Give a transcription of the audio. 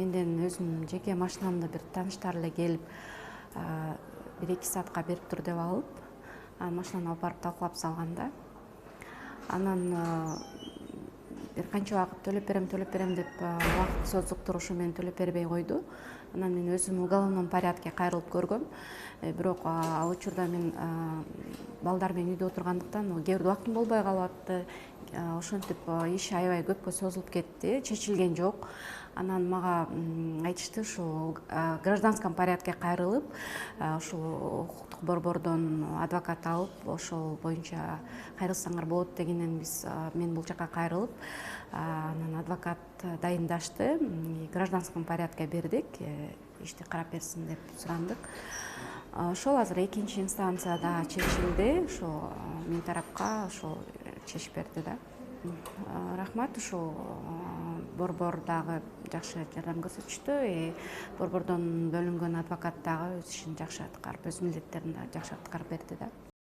менден өзүмдүн жеке машинамда бир тааныштар эле келип 1-2 саатка берип тур деп алып, машинаны алып барып талкалап салган да. Анан бир канча убакыт төлөп берем деп убакыт созуктурушу менен төлөп бербей койду. Анан мен өзүм уголовном порядке кайрылып көргөм. Бирок ал учурда мен балдар менен үйдө отургандыктан кээ бирде убактым болбой калып атты. Ошентип иш аябай көпкө созулуп кетти, чечилген жок. Анан мага айтышты ушул гражданском порядке кайрылып, ушул укуктук борбордон адвокат алып, ошол боюнча кайрылсаңар болот дегенен мен бул жака кайрылып, анан адвокат дайындашты, гражданском порядке бердик, ишти карап берсин деп сурандык. Ошол азыр 2-нчи инстанцияда чечилди, ошол мен тарапка ошол чечип берди да. Рахмат, ушул борбор дагы жакшы жардам көрсөтүштү. Борбордон бөлүнгөн адвокат дагы өз ишин жакшы аткарып, өз милдеттерин жакшы аткарып берди да.